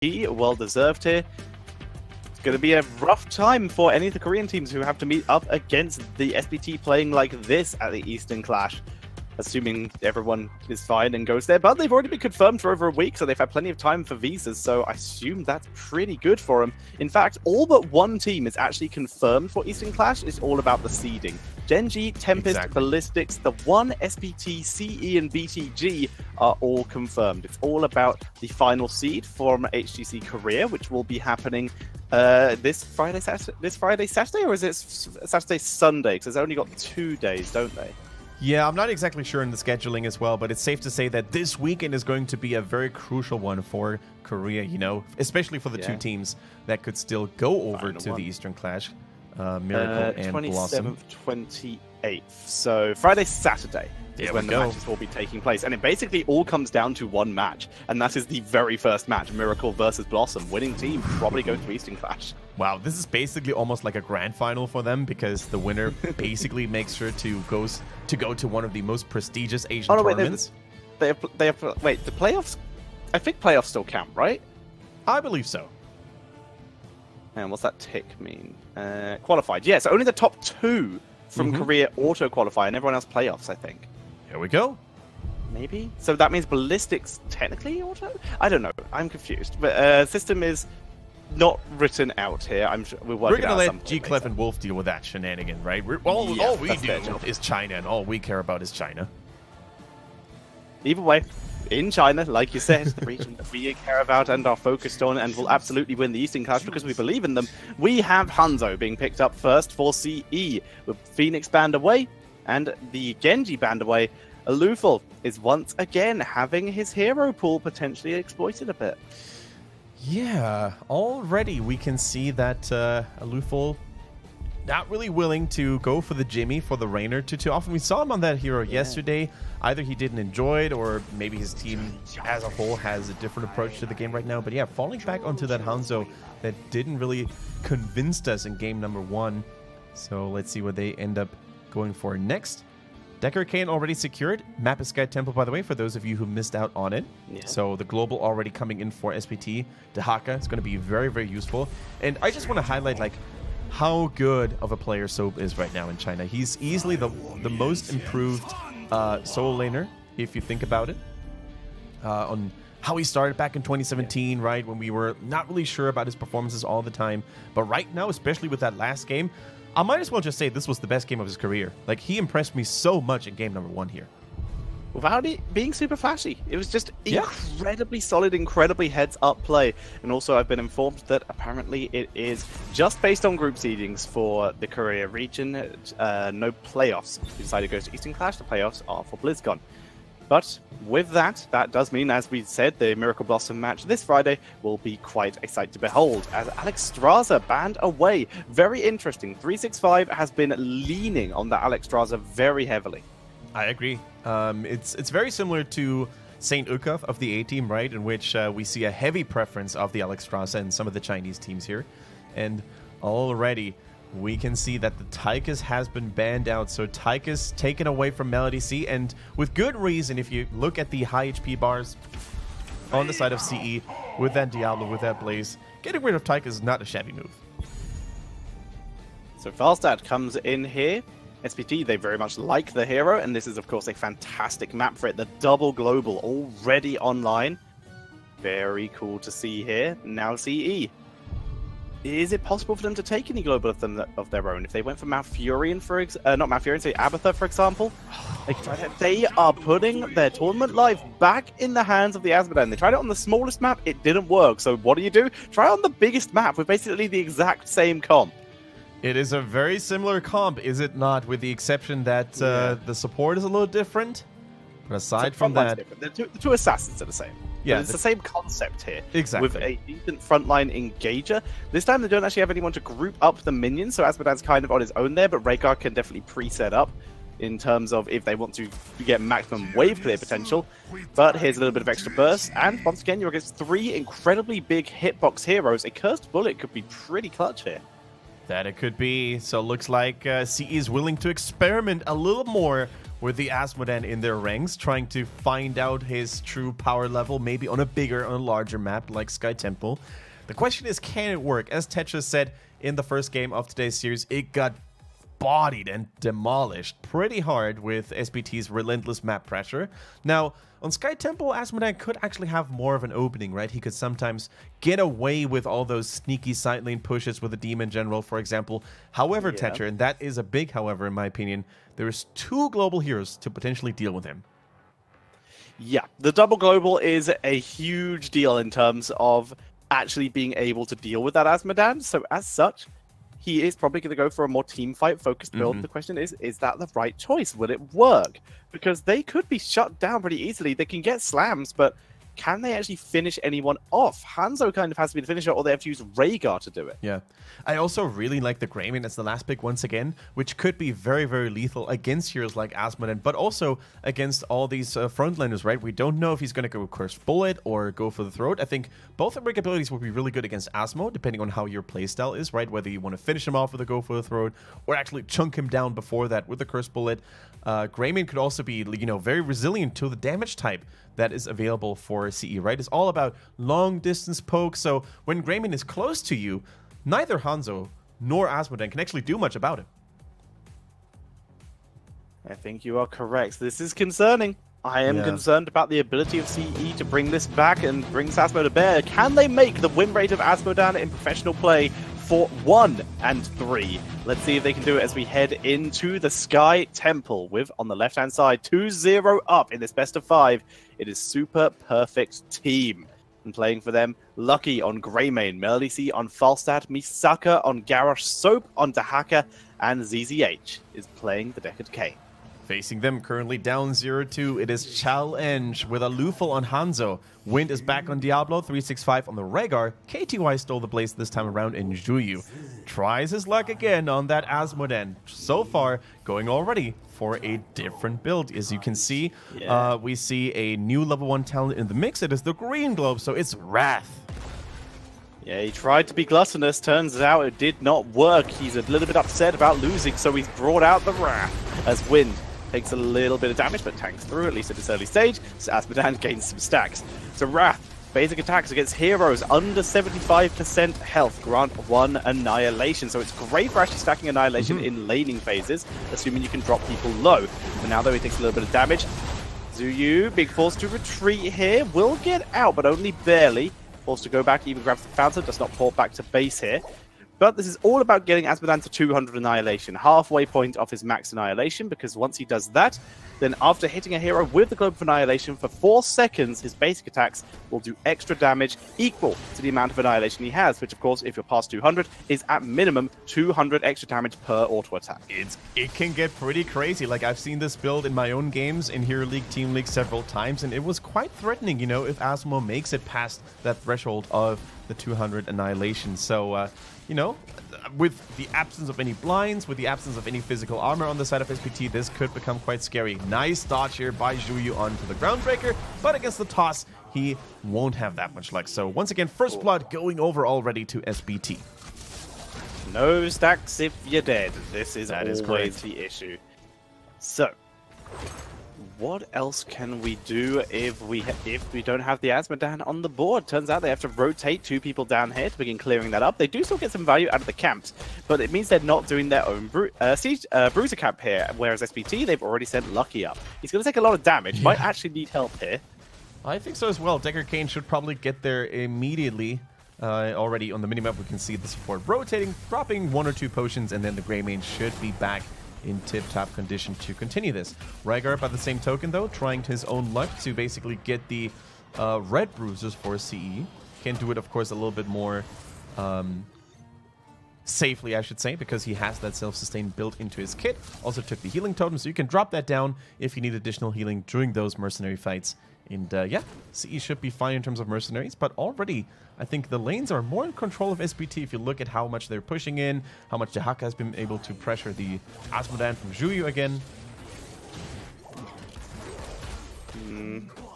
well deserved here. It's going to be a rough time for any of the Korean teams who have to meet up against the SPT playing like this at the Eastern Clash. Assuming everyone is fine and goes there, but they've already been confirmed for over a week, so they've had plenty of time for visas, so I assume that's pretty good for them. In fact, all but one team is actually confirmed for Eastern Clash. It's all about the seeding. Genji, Tempest, Ballistics, the one SPT, CE, and BTG are all confirmed. It's all about the final seed from HGC Korea, which will be happening this Friday, Saturday, or is it Saturday, Sunday? Because they've only got 2 days, don't they? Yeah, I'm not exactly sure in the scheduling as well, but it's safe to say that this weekend is going to be a very crucial one for Korea, you know, especially for the two teams that could still go over to the Eastern Clash, Miracle and 27th, Blossom. 28th. So Friday, Saturday is when the matches will be taking place. And it basically all comes down to one match, and that is the very first match, Miracle versus Blossom. Winning team probably goes to Eastern Clash. Wow, this is basically almost like a grand final for them, because the winner basically makes sure to go to one of the most prestigious Asian tournaments. Wait, the playoffs? I think playoffs still count, right? I believe so. And what's that tick mean? Qualified. Yeah, so only the top 2 from Korea auto-qualify, and everyone else playoffs, I think. Here we go. Maybe? So that means Ballistics technically auto? I don't know. I'm confused. But system is not written out here. I'm sure we're working out. We're going to let G-Clef and Wolf deal with that shenanigan, right? All we do is China, and all we care about is China. Either way, in China, like you said, the region that we care about and are focused on and will absolutely win the Eastern Clash because we believe in them, we have Hanzo being picked up first for CE, with Phoenix banned away and the Genji banned away. Alufal is once again having his hero pool potentially exploited a bit. Yeah, already we can see that Alufal not really willing to go for the Jimmy for the Rainer too often. We saw him on that hero yesterday. Either he didn't enjoy it, or maybe his team as a whole has a different approach to the game right now. But yeah, falling back onto that Hanzo that didn't really convince us in game number 1. So let's see what they end up going for next. Decker Kane already secured. Map is Sky Temple, by the way, for those of you who missed out on it. Yeah. So the global already coming in for SPT. Dehaka is going to be very, very useful. And I just want to highlight, like, how good of a player Soap is right now in China. He's easily the most improved solo laner, if you think about it. On how he started back in 2017, right, when we were not really sure about his performances all the time. But right now, especially with that last game, I might as well just say this was the best game of his career. Like, he impressed me so much in game number 1 here. Without it being super flashy. It was just incredibly solid, incredibly heads-up play. And also, I've been informed that apparently it is just based on group seedings for the Korea region. No playoffs. If you decide to go to Eastern Clash, the playoffs are for BlizzCon. But with that, that does mean, as we said, the Miracle Blossom match this Friday will be quite a sight to behold, as Alex Straza banned away. Very interesting. 365 has been leaning on that Alex Straza very heavily. I agree. It's very similar to St. Ukov of the A-team, right? In which we see a heavy preference of the Alex Straza and some of the Chinese teams here. And already we can see that the Tychus has been banned out. So Tychus taken away from Melody C, and with good reason. If you look at the high HP bars on the side of CE, with that Diablo, with that Blaze, getting rid of Tychus is not a shabby move. So Falstad comes in here. SPT, they very much like the hero, and this is, of course, a fantastic map for it. The double global already online. Very cool to see here. Now CE. Is it possible for them to take any global of their own? If they went for Malfurion, not Malfurion, say Abathur, for example. They are putting their tournament life back in the hands of the Azmodan. They tried it on the smallest map, it didn't work. So what do? Try it on the biggest map with basically the exact same comp. It is a very similar comp, is it not? With the exception that the support is a little different. But aside from that, the two assassins are the same. Yeah, it's the same concept here. Exactly. With a decent frontline engager. This time they don't actually have anyone to group up the minions, so Azmodan's kind of on his own there, but Rhaegar can definitely pre-set up in terms of if they want to get maximum wave clear potential. But here's a little bit of extra burst, and once again you're against 3 incredibly big hitbox heroes. A Cursed Bullet could be pretty clutch here. That it could be. So it looks like CE is willing to experiment a little more with the Asmodan in their ranks, trying to find out his true power level, maybe on a larger map like Sky Temple. The question is, can it work? As Tetris said in the first game of today's series, it got bodied and demolished pretty hard with SPT's relentless map pressure. Now, on Sky Temple, Asmodan could actually have more of an opening, right? He could sometimes get away with all those sneaky side lane pushes with the Demon General, for example. However, Tetra, and that is a big however in my opinion, there's 2 global heroes to potentially deal with him. Yeah, the double global is a huge deal in terms of actually being able to deal with that Asmodan. So as such, he is probably going to go for a more team fight focused build. The question is that the right choice? Will it work? Because they could be shut down pretty easily. They can get slams, but can they actually finish anyone off? Hanzo kind of has to be the finisher, or they have to use Rhaegar to do it. Yeah. I also really like the Greymane as the last pick once again, which could be very, very lethal against heroes like Asmodan, but also against all these frontliners, right? We don't know if he's going to go Cursed Bullet or go for the Throat. I think both of break abilities will be really good against Asmo, depending on how your playstyle is, right? Whether you want to finish him off with a go for the Throat or actually chunk him down before that with the Cursed Bullet. Greymane could also be, you know, very resilient to the damage type that is available for CE, right? It's all about long distance poke. So when Greymane is close to you, neither Hanzo nor Asmodan can actually do much about it. I think you are correct. This is concerning. I am concerned about the ability of CE to bring this back and bring Sasmo to bear. Can they make the win rate of Asmodan in professional play for 1 and 3? Let's see if they can do it as we head into the Sky Temple with, on the left-hand side, 2-0 up in this best of 5. It is Super Perfect Team. And playing for them, Lucky on Greymane, Melody C on Falstad, Misaka on Garrosh, Soap on Dahaka, and ZZH is playing the Deckard K. Facing them currently down 0-2, it is Challenge with a Lufel on Hanzo. Wind is back on Diablo, 365 on the Rhaegar. KTY stole the blaze this time around, and Juyu tries his luck again on that Asmodan. So far, going already for a different build. As you can see, we see a new level 1 talent in the mix. It is the Green Globe, so it's Wrath. Yeah, he tried to be gluttonous. Turns out it did not work. He's a little bit upset about losing, so he's brought out the Wrath as Wind takes a little bit of damage, but tanks through, at least at this early stage. So Asmodan gains some stacks. So Wrath, basic attacks against heroes under 75% health, grant 1 Annihilation. So it's great for actually stacking Annihilation in laning phases, assuming you can drop people low. But now though he takes a little bit of damage, Zuyu, being forced to retreat here, will get out, but only barely. Forced to go back, even grabs the fountain, does not port back to base here. But this is all about getting Asmodan to 200 Annihilation, halfway point off his max Annihilation, because once he does that, then after hitting a hero with the Globe of Annihilation for 4 seconds, his basic attacks will do extra damage equal to the amount of Annihilation he has, which of course, if you're past 200, is at minimum 200 extra damage per auto attack. It can get pretty crazy. Like, I've seen this build in my own games in Hero League, Team League several times, and it was quite threatening, you know, if Asmo makes it past that threshold of the 200 Annihilation. So, you know, with the absence of any blinds, with the absence of any physical armor on the side of SPT, this could become quite scary. Nice dodge here by Juyu onto the Groundbreaker, but against the toss, he won't have that much luck. So once again, first blood going over already to SPT. No stacks if you're dead. This is always the issue. So, what else can we do if we don't have the Asmodan on the board? Turns out they have to rotate 2 people down here to begin clearing that up. They do still get some value out of the camps, but it means they're not doing their own Bruiser camp here, whereas SPT, they've already sent Lucky up. He's going to take a lot of damage, might actually need help here. I think so as well. Deckard Cain should probably get there immediately. Already on the minimap, we can see the support rotating, dropping 1 or 2 potions, and then the Greymane should be back in tip-top condition to continue this. Rhaegar, by the same token, though, trying his own luck to basically get the red bruisers for CE. Can do it, of course, a little bit more safely, I should say, because he has that self-sustain built into his kit. Also took the healing totem, so you can drop that down if you need additional healing during those mercenary fights. And yeah, CE should be fine in terms of mercenaries, but already I think the lanes are more in control of SPT if you look at how much they're pushing in, how much Dahaka has been able to pressure the Asmodan from Juyu again.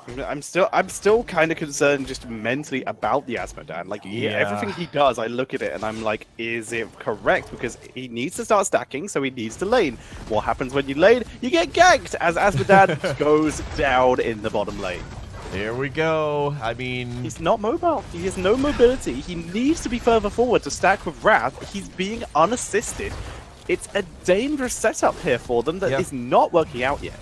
I'm still kind of concerned just mentally about the Asmodan. Like, everything he does, I look at it and I'm like, is it correct? Because he needs to start stacking, so he needs to lane. What happens when you lane? You get ganked as Asmodan goes down in the bottom lane. Here we go. I mean, he's not mobile. He has no mobility. He needs to be further forward to stack with Wrath. He's being unassisted. It's a dangerous setup here for them that is not working out yet.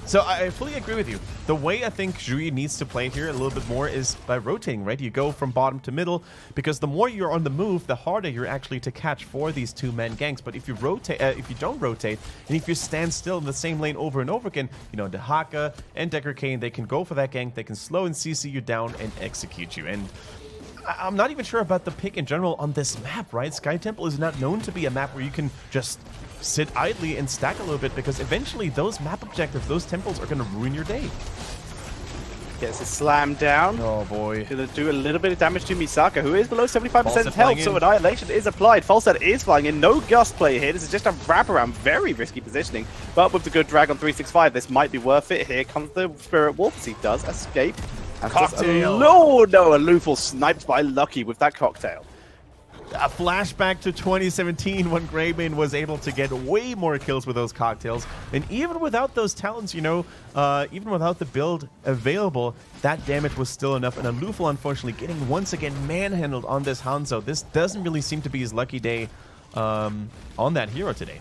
So I fully agree with you. The way I think Zhuyi needs to play here a little bit more is by rotating, right? You go from bottom to middle, because the more you're on the move, the harder you're actually to catch for these two-man ganks. But if you rotate, if you don't rotate, and if you stand still in the same lane over and over again, you know, the Haka and Decker Kane, they can go for that gank, they can slow and CC you down and execute you. And I'm not even sure about the pick in general on this map, right? Sky Temple is not known to be a map where you can just sit idly and stack a little bit, because eventually those map objectives, those temples are going to ruin your day. Gets a slam down. Oh boy. Gonna do a little bit of damage to Misaka, who is below 75% health, so Annihilation is applied. Falstad is flying in. No Gust play here. This is just a wraparound. Very risky positioning. But with the good drag on 365, this might be worth it. Here comes the Spirit Wolf. He does escape. And cocktail. No, a Luful sniped by Lucky with that cocktail. A flashback to 2017 when Greymane was able to get way more kills with those cocktails. And even without those talents, you know, even without the build available, that damage was still enough. And Luful, unfortunately, getting once again manhandled on this Hanzo. This doesn't really seem to be his lucky day on that hero today.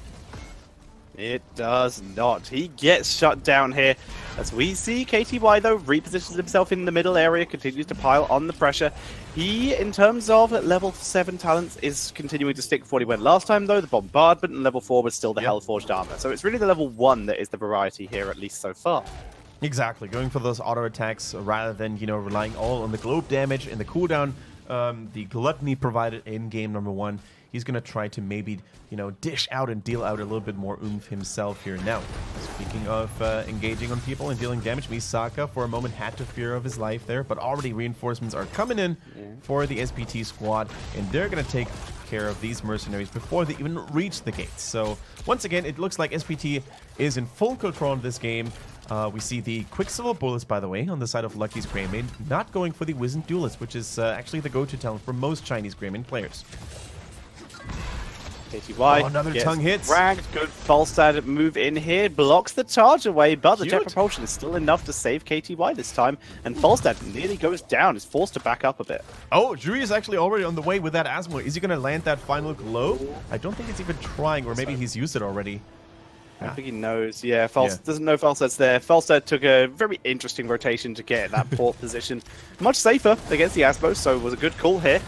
It does not. He gets shut down here. As we see, KTY, though, repositions himself in the middle area, continues to pile on the pressure. He, in terms of level 7 talents, is continuing to stick with what he went last time, though. The Bombardment, and level 4 was still the Hellforged Armor. So it's really the level 1 that is the variety here, at least so far. Exactly. Going for those auto attacks rather than, you know, relying all on the globe damage and the cooldown. The Gluttony provided in game number 1. He's going to try to maybe, you know, dish out and deal out a little bit more oomph himself here now. Speaking of engaging on people and dealing damage, Misaka for a moment had to fear of his life there, but already reinforcements are coming in for the SPT squad, and they're going to take care of these mercenaries before they even reach the gates. So once again, it looks like SPT is in full control of this game. We see the Quicksilver Bullets, by the way, on the side of Lucky's Greymane, not going for the Wizened Duelist, which is actually the go-to talent for most Chinese Greymane players. KTY another tongue hits. Dragged. Good Falstad move in here. Blocks the charge away, but the jet propulsion is still enough to save KTY this time. And Falstad nearly goes down. Is forced to back up a bit. Oh, Zhuyi is actually already on the way with that Asmo. Is he going to land that final glow? I don't think it's even trying, or maybe he's used it already. I don't think he knows. Yeah, doesn't know Falstad's there. Falstad took a very interesting rotation to get that port position. Much safer against the Asmo, so it was a good call here.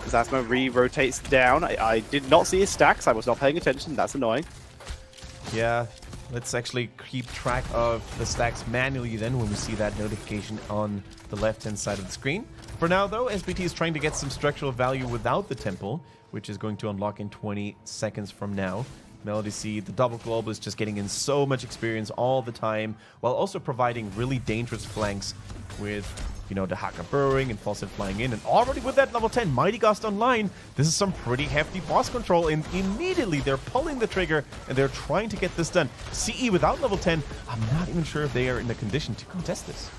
As Asmo re-rotates down. I did not see his stacks. I was not paying attention. That's annoying. Yeah, let's actually keep track of the stacks manually then when we see that notification on the left-hand side of the screen. For now, though, SPT is trying to get some structural value without the temple, which is going to unlock in 20 seconds from now. Melody C, the double global, is just getting in so much experience all the time, while also providing really dangerous flanks with, you know, the Haka burrowing and Falstad flying in. And already with that level 10 Mighty Gust online, this is some pretty hefty boss control, and immediately they're pulling the trigger and they're trying to get this done. CE without level 10, I'm not even sure if they are in the condition to contest this.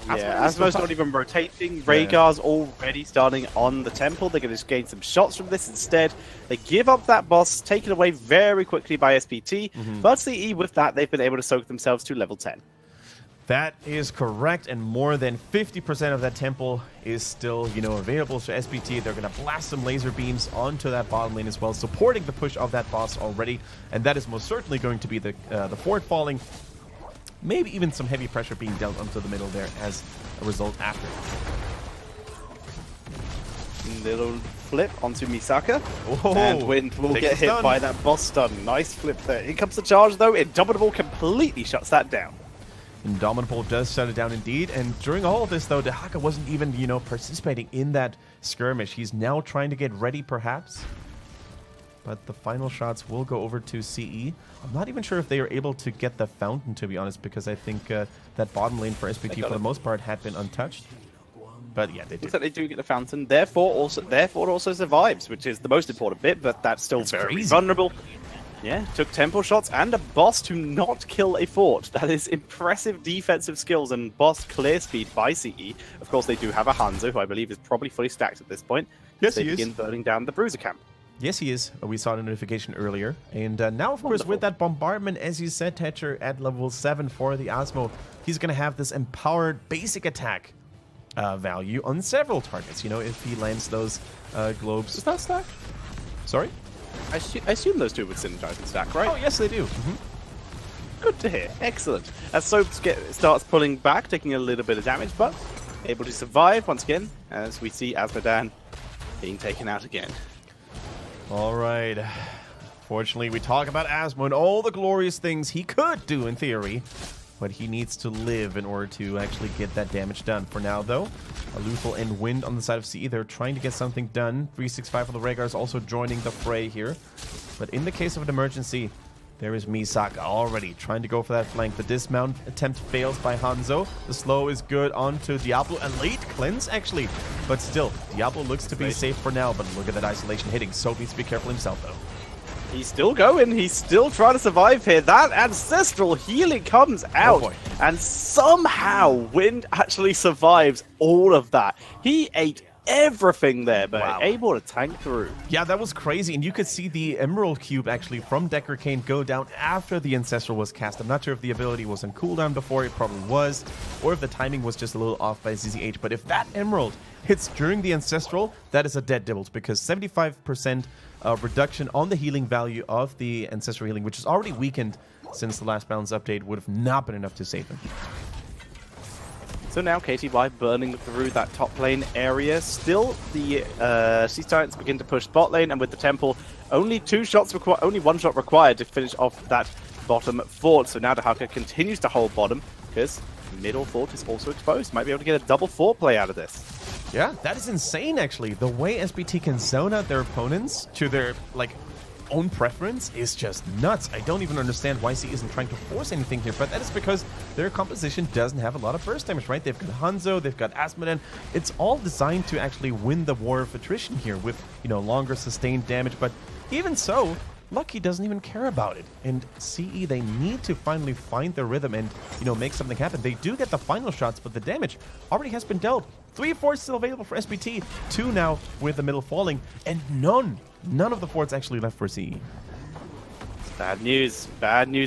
Yeah, Asmo's not even rotating. Rhaegar's already starting on the temple. They're going to gain some shots from this instead. They give up that boss, taken away very quickly by SPT. But CE, with that, they've been able to soak themselves to level 10. That is correct, and more than 50% of that temple is still, you know, available. So SPT, they're going to blast some laser beams onto that bottom lane as well, supporting the push of that boss already. And that is most certainly going to be the fort falling. Maybe even some heavy pressure being dealt onto the middle there as a result after. Little flip onto Misaka. Whoa, and Wind will get hit by that boss stun. Nice flip there. Here comes the charge, though. Indomitable completely shuts that down. Indomitable does shut it down indeed, and during all of this, though, the Haka wasn't even, you know, participating in that skirmish. He's now trying to get ready, perhaps. But the final shots will go over to CE. I'm not even sure if they are able to get the fountain, to be honest, because I think that bottom lane for SPT, for the most part, had been untouched. But yeah, they do. Looks like they do get the fountain. Therefore, it also survives, which is the most important bit, but that's still very vulnerable. Yeah, took tempo shots and a boss to not kill a fort. That is impressive defensive skills and boss clear speed by CE. Of course, they do have a Hanzo, who I believe is probably fully stacked at this point. Yes, they he is. begin burning down the Bruiser camp. Yes, he is. We saw the notification earlier. And now, of course, with that bombardment, as you said, Tetcher, at level 7 for the Osmo, he's going to have this empowered basic attack value on several targets. You know, if he lands those globes. Is that stack? Sorry? I assume those two would synergize and stack, right? Oh, yes, they do. Good to hear. Excellent. As Soap starts pulling back, taking a little bit of damage, but able to survive once again, as we see Azmodan being taken out again. All right. Fortunately, we talk about Asmo and all the glorious things he could do in theory, but he needs to live in order to actually get that damage done. For now, though, Aluthal and Wind on the side of CE, they're trying to get something done. 365 for the Rhaegars also joining the fray here. But in the case of an emergency, there is Misaka already trying to go for that flank. The dismount attempt fails by Hanzo. The slow is good onto Diablo. A late cleanse, actually. But still, Diablo looks to be safe for now. But look at that isolation hitting. Soap needs to be careful himself, though. He's still going. He's still trying to survive here. That ancestral healing comes out. And somehow Wind actually survives all of that. He ate everything there, but able to tank through. Yeah, that was crazy. And you could see the Emerald Cube actually from Decker Kane go down after the Ancestral was cast. I'm not sure if the ability was on cooldown before. It probably was. Or if the timing was just a little off by ZZH. But if that Emerald hits during the Ancestral, that is a dead dibbles, because 75% reduction on the healing value of the Ancestral healing, which is already weakened since the last balance update, would have not been enough to save him. So now KTY burning through that top lane area. Still, the Sea Giants begin to push bot lane, and with the Temple, only one shot required to finish off that bottom fort. So now Dahaka continues to hold bottom, because middle fort is also exposed. Might be able to get a double fort play out of this. Yeah, that is insane, actually. The way SPT can zone out their opponents to their, own preference is just nuts. I don't even understand why C isn't trying to force anything here, but that is because their composition doesn't have a lot of burst damage, right? They've got Hanzo, they've got Azmodan. It's all designed to actually win the war of attrition here with, longer sustained damage, but even so, Lucky doesn't even care about it. And CE, they need to finally find their rhythm and, make something happen. They do get the final shots, but the damage already has been dealt. 3 forts still available for SPT, 2 now with the middle falling, and none of the forts actually left for CE. Bad news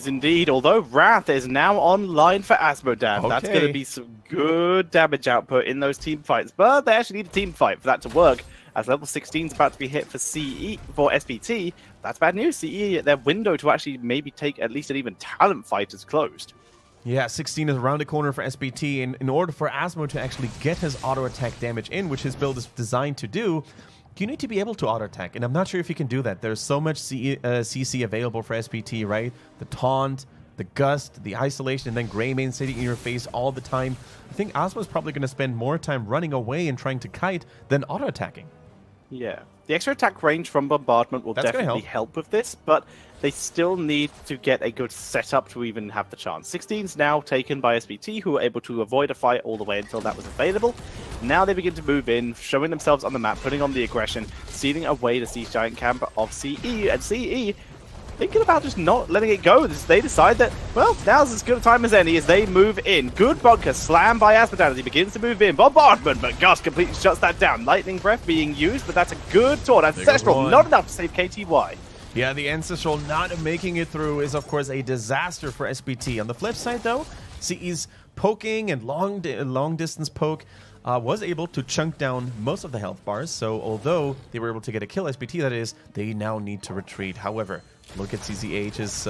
indeed. Although Wrath is now online for Azmodan. Okay. That's going to be some good damage output in those team fights. But they actually need a team fight for that to work, as level 16 is about to be hit for CE, for SPT. That's bad news. CE, their window to actually maybe take at least an even talent fight is closed. Yeah, 16 is around the corner for SPT, and in order for Asmo to actually get his auto-attack damage in, which his build is designed to do, you need to be able to auto-attack, and I'm not sure if you can do that. There's so much CC available for SPT, right? The Taunt, the Gust, the Isolation, and then Greymane sitting in your face all the time. I think Asmo's probably going to spend more time running away and trying to kite than auto-attacking. Yeah. The extra attack range from Bombardment will definitely help with this, but they still need to get a good setup to even have the chance. 16's now taken by SPT, who were able to avoid a fight all the way until that was available. Now they begin to move in, showing themselves on the map, putting on the aggression, sealing away the Siege Giant camp of CE, and CE thinking about just not letting it go. They decide that, well, now's as good a time as any as they move in. Good bunker slam by Azmodan as he begins to move in. Bombardment, but Gus completely shuts that down. Lightning Breath being used, but that's a good taunt. Ancestral, not enough to save KTY. Yeah, the Ancestral not making it through is, of course, a disaster for SPT. On the flip side, though, CE's poking and long-distance poke was able to chunk down most of the health bars. So although they were able to get a kill, SPT that is, they now need to retreat. However, look at CZH's,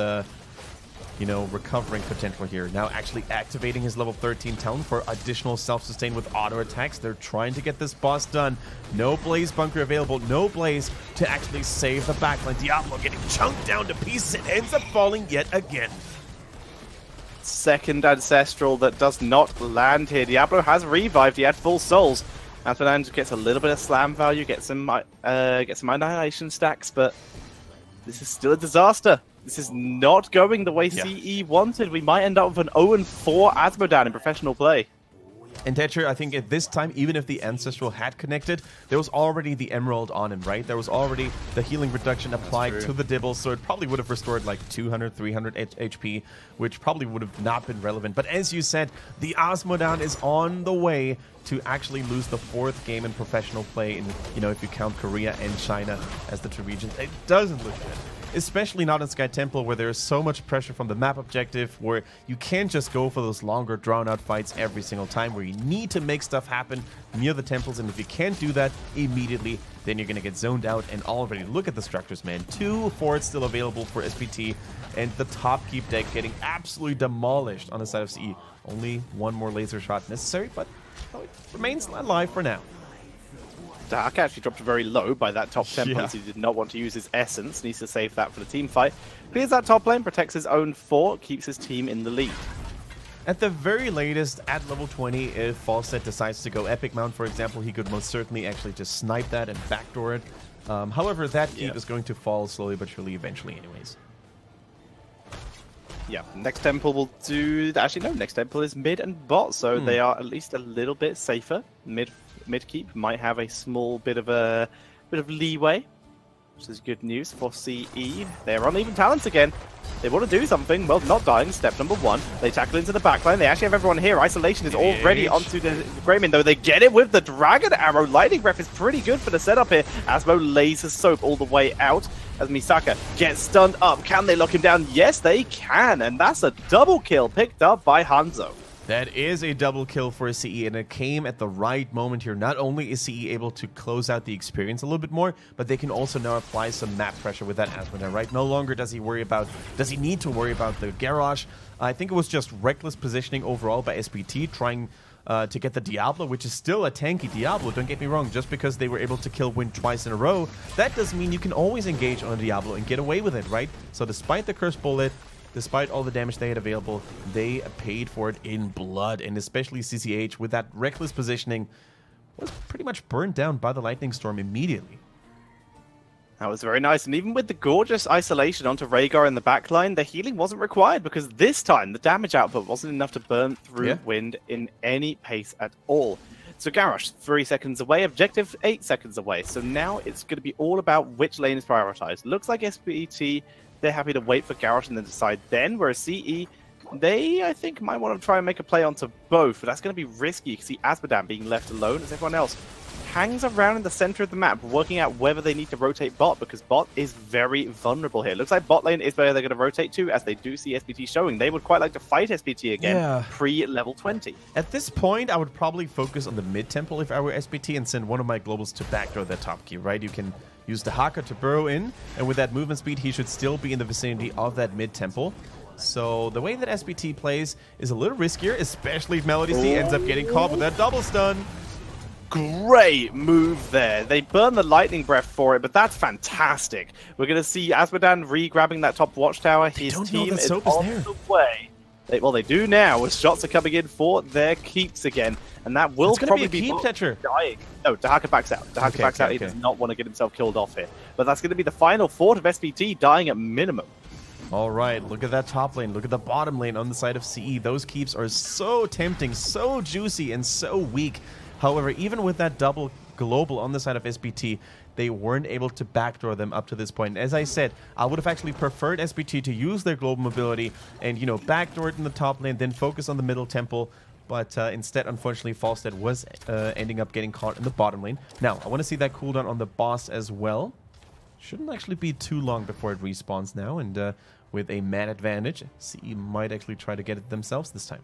recovering potential here. Now actually activating his level 13 talent for additional self-sustain with auto attacks. They're trying to get this boss done. No Blaze bunker available. No Blaze to actually save the backline. Diablo getting chunked down to pieces and ends up falling yet again. Second Ancestral that does not land here. Diablo has revived. He had full souls. Azmodan gets a little bit of slam value, gets some annihilation stacks, but this is still a disaster. This is not going the way CE wanted. We might end up with an 0-4 Azmodan in professional play. And Tetcher, I think at this time, even if the Ancestral had connected, there was already the Emerald on him, right? There was already the healing reduction applied to the Dibble, so it probably would have restored like 200, 300 HP, which probably would have not been relevant. But as you said, the Osmodan is on the way to actually lose the 4th game in professional play, in, you know, if you count Korea and China as the 2 regions. It doesn't look good. Especially not in Sky Temple, where there is so much pressure from the map objective, where you can't just go for those longer drawn-out fights every single time, where you need to make stuff happen near the temples, and if you can't do that immediately, then you're going to get zoned out. And already, look at the structures, man. 2 forts still available for SPT, and the top keep deck getting absolutely demolished on the side of CE. Only 1 more laser shot necessary, but it remains alive for now. Dahaka actually dropped very low by that top temple, Yeah. as he did not want to use his essence. Needs to save that for the team fight. Clears that top lane, protects his own fort, keeps his team in the lead. At the very latest, at level 20, if Falstad decides to go Epic Mount, for example, he could most certainly actually just snipe that and backdoor it. However, that keep is going to fall slowly but surely eventually anyways. Yeah, next temple will do... Actually, no, next temple is mid and bot, so they are at least a little bit safer. Mid keep might have a small bit of leeway, which is good news for CE. They're on even talents again. They want to do something. Well, not dying. Step number 1. They tackle into the backline. They actually have everyone here. Isolation is already onto the Greymin, though. They get it with the Dragon Arrow. Lightning Breath is pretty good for the setup here. Asmo laser soap all the way out as Misaka gets stunned up. Can they lock him down? Yes, they can. And that's a double kill picked up by Hanzo. That is a double kill for CE, and it came at the right moment here. Not only is CE able to close out the experience a little bit more, but they can also now apply some map pressure with that Asmodan, right? No longer does he need to worry about the Garrosh. I think it was just reckless positioning overall by SPT, trying to get the Diablo, which is still a tanky Diablo, don't get me wrong. Just because they were able to kill Wind twice in a row, that doesn't mean you can always engage on a Diablo and get away with it, right? So despite the Cursed Bullet, despite all the damage they had available, they paid for it in blood, and especially CCH with that reckless positioning was pretty much burned down by the Lightning Storm immediately. That was very nice, and even with the gorgeous isolation onto Rhaegar in the backline, the healing wasn't required because this time the damage output wasn't enough to burn through Wind in any pace at all. So Garrosh, 3 seconds away, objective 8 seconds away. So now it's going to be all about which lane is prioritized. Looks like SPT, they're happy to wait for Garrosh and then decide then, whereas CE, they, I think, might want to try and make a play onto both, but that's going to be risky because see Asmodan being left alone as everyone else hangs around in the center of the map, working out whether they need to rotate bot, because bot is very vulnerable here. Looks like bot lane is where they're going to rotate to, as they do see SPT showing. They would quite like to fight SPT again pre-level 20. At this point, I would probably focus on the mid-temple if I were SPT and send one of my globals to backdoor that top key, right? You can use the Haka to burrow in, and with that movement speed, he should still be in the vicinity of that mid-temple. So the way that SPT plays is a little riskier, especially if Melody C ends up getting caught with that double stun. Great move there. They burn the Lightning Breath for it, but that's fantastic. We're going to see Asmodan re-grabbing that top watchtower. His team is on the way. Well, they do now, as shots are coming in for their keeps again. And that will probably be dying. No, Dahaka backs out. Dahaka backs out. He does not want to get himself killed off here. But that's going to be the final fort of SPT dying at minimum. All right, look at that top lane. Look at the bottom lane on the side of CE. Those keeps are so tempting, so juicy, and so weak. However, even with that double global on the side of SPT, they weren't able to backdoor them up to this point. As I said, I would have actually preferred SPT to use their global mobility and, you know, backdoor it in the top lane, then focus on the middle temple. But instead, unfortunately, Falstad was ending up getting caught in the bottom lane. Now, I want to see that cooldown on the boss as well. Shouldn't actually be too long before it respawns now. And with a man advantage, CE might actually try to get it themselves this time.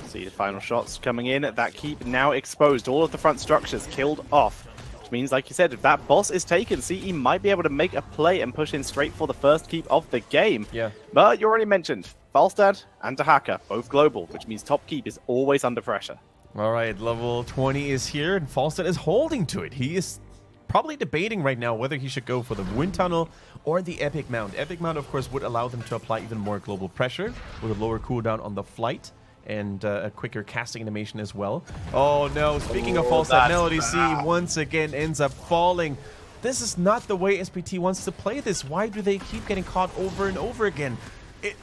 See the final shots coming in. That keep now exposed. All of the front structures killed off. Which means, like you said, if that boss is taken, CE might be able to make a play and push in straight for the first keep of the game. Yeah. But you already mentioned Falstad and Dahaka, both global, which means top keep is always under pressure. All right, level 20 is here, and Falstad is holding to it. He is probably debating right now whether he should go for the Wind Tunnel or the Epic Mount. Epic Mount, of course, would allow them to apply even more global pressure with a lower cooldown on the flight and a quicker casting animation as well. Oh no, speaking of Falstad, Melody C once again ends up falling. This is not the way SPT wants to play this. Why do they keep getting caught over and over again?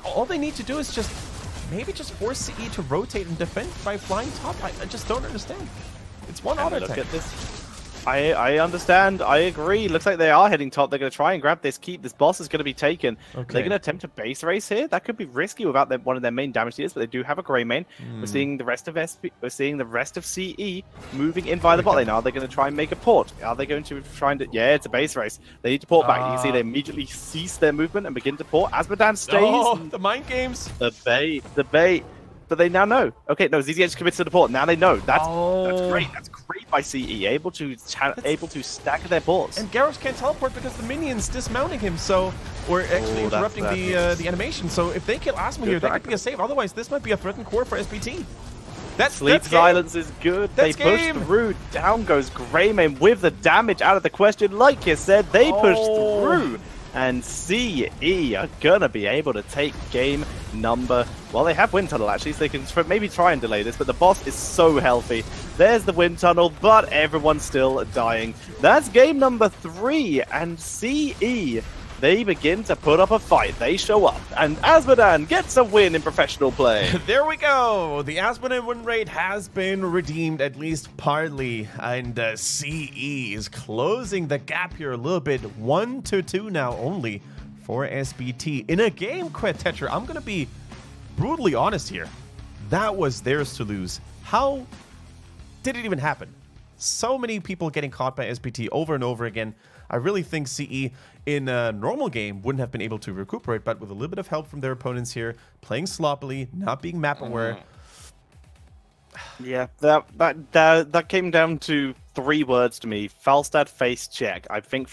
All they need to do is just maybe just force CE to rotate and defend by flying top. I just don't understand. It's one auto Look attack. at this. I understand. I agree. Looks like they are heading top. They're going to try and grab this keep. This boss is going to be taken. Okay. They're going to attempt a base race here. That could be risky without one of their main damage dealers, but they do have a grey main. We're seeing the rest of We're seeing the rest of CE moving in via the bot lane. Are they going to try and make a port? Are they going to try and... Yeah, it's a base race. They need to port back. You can see they immediately cease their movement and begin to port. Asmodan stays. Oh, the mind games. The bait. But they now know. Okay, no, ZZH committed to the port. Now they know. That's great. That's great by CE. Able to stack their ports. And Garrosh can't teleport because the minions dismounting him. So, or actually interrupting the animation. So if they kill Asmo here, that could be a save. Otherwise, this might be a threatened core for SPT. Sleep Silence is good. They push through. Down goes Greymane with the damage out of the question. Like you said, they pushed through. And CE are gonna be able to take game number... Well, they have Wind Tunnel, actually, so they can maybe try and delay this, but the boss is so healthy. There's the Wind Tunnel, but everyone's still dying. That's game number 3, and CE, they begin to put up a fight. They show up, and Asmodan gets a win in professional play. There we go. The Asmodan win rate has been redeemed, at least partly, and CE is closing the gap here a little bit. 1-2 now only for SPT. In a game, Tetra, I'm going to be brutally honest here. That was theirs to lose. How did it even happen? So many people getting caught by SPT over and over again. I really think CE in a normal game wouldn't have been able to recuperate, but with a little bit of help from their opponents here, playing sloppily, not being map aware. Yeah, that came down to 3 words to me. Falstad face check. I think